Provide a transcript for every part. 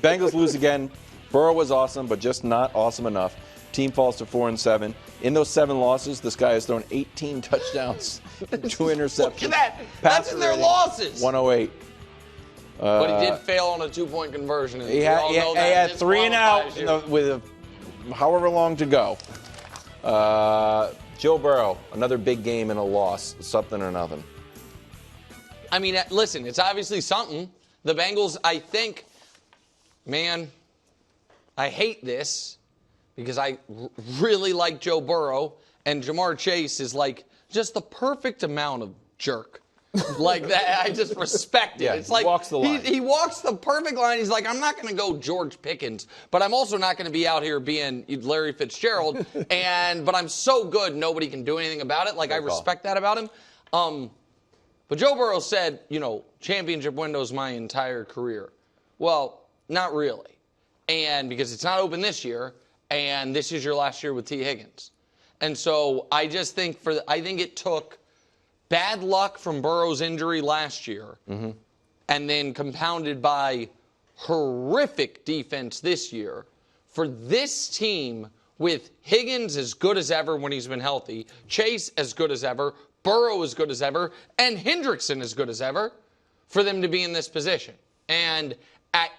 Bengals lose again. Burrow was awesome, but just not awesome enough. Team falls to 4-7. In those 7 losses, this guy has thrown 18 touchdowns, 2 interceptions. Look at that. That's in their losses. 108. But he did fail on a 2-point conversion. He had 3 and out with however long to go. Joe Burrow, another big game and a loss, something or nothing. I mean, listen, it's obviously something. The Bengals, I think, man, I hate this because I really like Joe Burrow, and Jamar Chase is like just the perfect amount of jerk. Like that, I just respect it. Yeah, it's like walks the line. He walks the perfect line. He's like, I'm not going to go George Pickens, but I'm also not going to be out here being Larry Fitzgerald. But I'm so good, nobody can do anything about it. Like, I respect that about him. But Joe Burrow said, championship window's my entire career. Well, not really, and because it's not open this year, and this is your last year with T. Higgins, and so I just think I think it took bad luck from Burrow's injury last year, and then compounded by horrific defense this year for this team with Higgins as good as ever when he's been healthy, Chase as good as ever, Burrow as good as ever, and Hendrickson as good as ever, for them to be in this position. And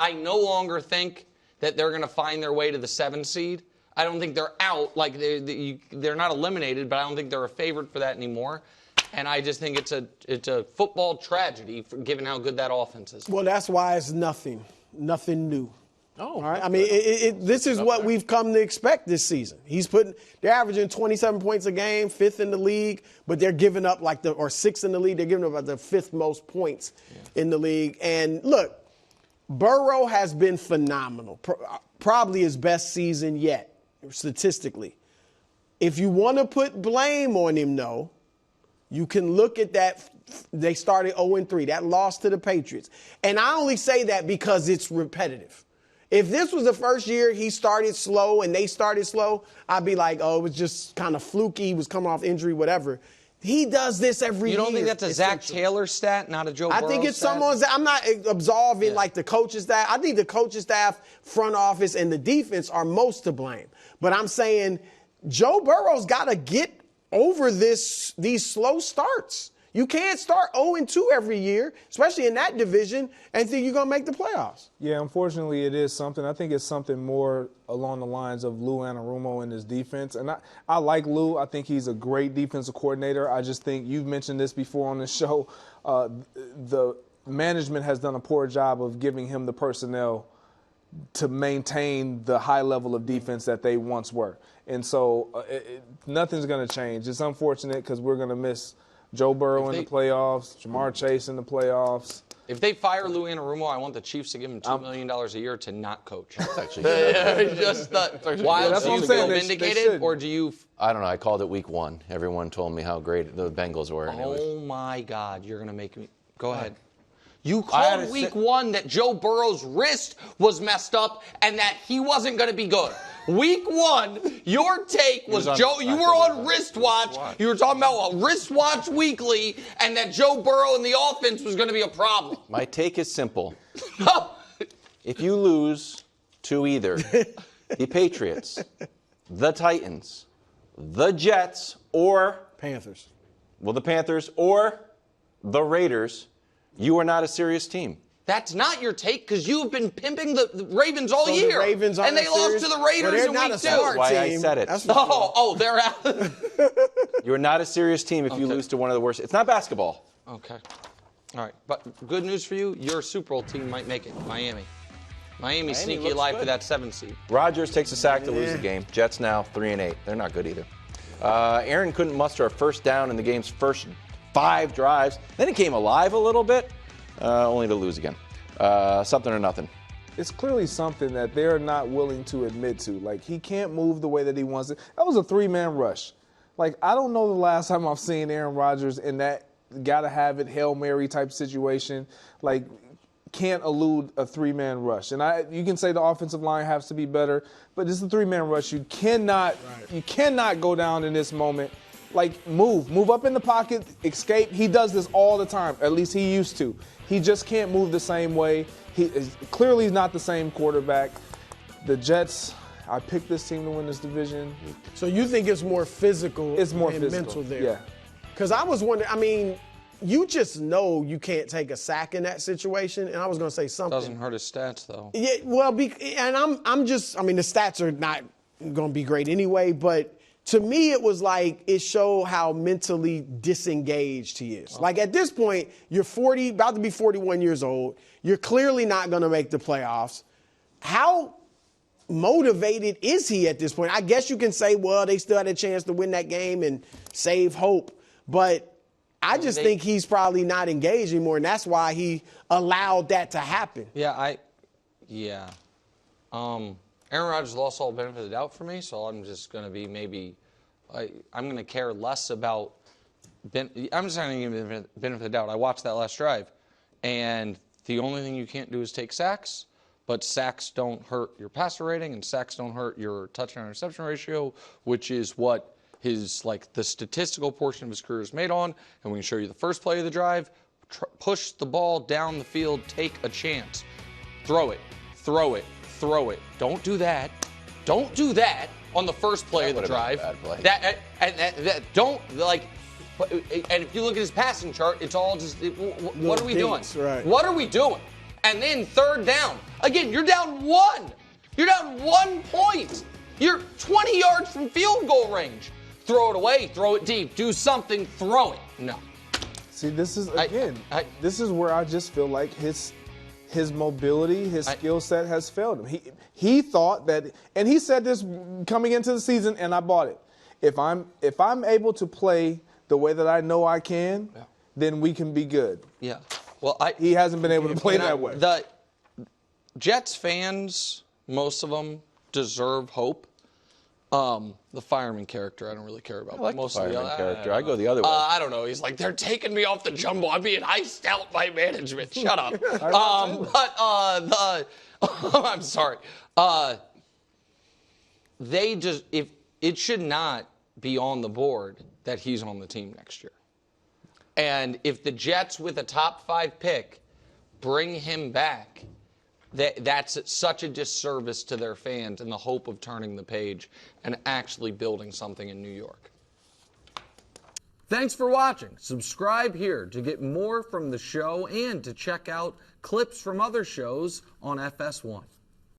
I no longer think that they're going to find their way to the 7 seed. I don't think they're out. Like, they're not eliminated, but I don't think they're a favorite for that anymore. And I just think it's a football tragedy, given how good that offense is. Well, that's why it's nothing new. Oh, all right. I mean, this is what we've come to expect this season. They're averaging 27 points a game, 5th in the league, but they're giving up or 6th in the league. They're giving up the 5th most points in the league. And look, Burrow has been phenomenal. Probably his best season yet, statistically. If you want to put blame on him, though, you can look at that. They started 0-3, that loss to the Patriots. And I only say that because it's repetitive. If this was the first year he started slow and they started slow, I'd be like, oh, it was just kind of fluky. He was coming off injury, whatever. He does this every year. You don't think that's a Zach Taylor stat, not a Joe Burrow I think it's stat? someone's. I'm not absolving like the coaching staff. I think the coaching staff, front office, and the defense are most to blame. But I'm saying Joe Burrow's got to get over these slow starts. You can't start 0-2 every year, especially in that division, and think you're going to make the playoffs. Yeah, unfortunately, it is something. I think it's something more along the lines of Lou Anarumo and his defense. And I like Lou. I think he's a great defensive coordinator. I just think you've mentioned this before on the show. The management has done a poor job of giving him the personnel to maintain the high level of defense that they once were. And so nothing's going to change. It's unfortunate because we're going to miss Joe Burrow in the playoffs, Jamar Chase in the playoffs. If they fire Lou Anarumo, I want the Chiefs to give him $2 million a year to not coach. That's actually just why? That's Do what you I'm saying. feel They vindicated, should. or do you? I don't know. I called it week 1. Everyone told me how great the Bengals were. And Oh my God! You're gonna make me go ahead. You called week 1 that Joe Burrow's wrist was messed up and that he wasn't going to be good. Week 1, your take was Joe. You were on wristwatch. You were talking about a wristwatch weekly, and that Joe Burrow and the offense was going to be a problem. My take is simple. If you lose to either the Patriots, the Titans, the Jets, or Panthers. Well, the Panthers or the Raiders, you are not a serious team. That's not your take because you've been pimping the Ravens all year. The Ravens and they lost to the Raiders in week 2. That's why I said it. They're out. You are not a serious team if you lose to one of the worst. It's not basketball. Okay. All right. But good news for you, your Super Bowl team might make it. Miami sneaky alive for that 7 seed. Rodgers takes a sack to lose the game. Jets now 3-8. They're not good either. Aaron couldn't muster a first down in the game's first 5 drives. Then he came alive a little bit, only to lose again. Something or nothing. It's clearly something that they're not willing to admit to. Like, he can't move the way that he wants it. That was a 3-man rush. Like, I don't know the last time I've seen Aaron Rodgers in that gotta-have-it Hail Mary type situation. Like, can't elude a 3-man rush. And you can say the offensive line has to be better, but it's a 3-man rush. You cannot go down in this moment. Like, move up in the pocket, escape. He does this all the time. At least he used to. He just can't move the same way. Clearly he's not the same quarterback. The Jets, I picked this team to win this division. So you think it's more physical It's more than physical. mental there? Yeah. Because I was wondering, I mean, you just know you can't take a sack in that situation, and I was going to say something. Doesn't hurt his stats, though. Yeah, well, and I'm just, I mean, the stats are not going to be great anyway, but to me, it was like it showed how mentally disengaged he is. Like at this point, you're 40, about to be 41 years old. You're clearly not going to make the playoffs. How motivated is he at this point? I guess you can say, well, they still had a chance to win that game and save hope, but I just think he's probably not engaged anymore, and that's why he allowed that to happen. Yeah, Aaron Rodgers lost all benefit of the doubt for me, so I'm just going to be I'm going to care less about I'm just not going to give him the benefit of the doubt. I watched that last drive, and the only thing you can't do is take sacks, but sacks don't hurt your passer rating, and sacks don't hurt your touchdown interception ratio, which is what the statistical portion of his career is made on. And we can show you the first play of the drive. Push the ball down the field, take a chance. Throw it, throw it, throw it. Don't do that. Don't do that on the first play of the drive. Bad play. And if you look at his passing chart, it's all just, what are we doing? Right. What are we doing? And then third down. Again, you're down 1. You're down 1 point. You're 20 yards from field goal range. Throw it away, throw it deep, do something, throw it. No. See, this is, again, this is where I just feel like his mobility, his skill set has failed him. He thought that, and he said this coming into the season, and I bought it. If I'm able to play the way that I know I can, then we can be good. Yeah. Well, he hasn't been able to play that way. The Jets fans, most of them, deserve hope. The fireman character, I don't really care about. I like most the of fireman character. I go the other way. I don't know. He's like, they're taking me off the jumbo. I'm being iced out by management. Shut up. I'm sorry. It should not be on the board that he's on the team next year. And if the Jets with a top 5 pick bring him back, that's such a disservice to their fans and the hope of turning the page and actually building something in New York. Thanks for watching. Subscribe here to get more from the show and to check out clips from other shows on FS1.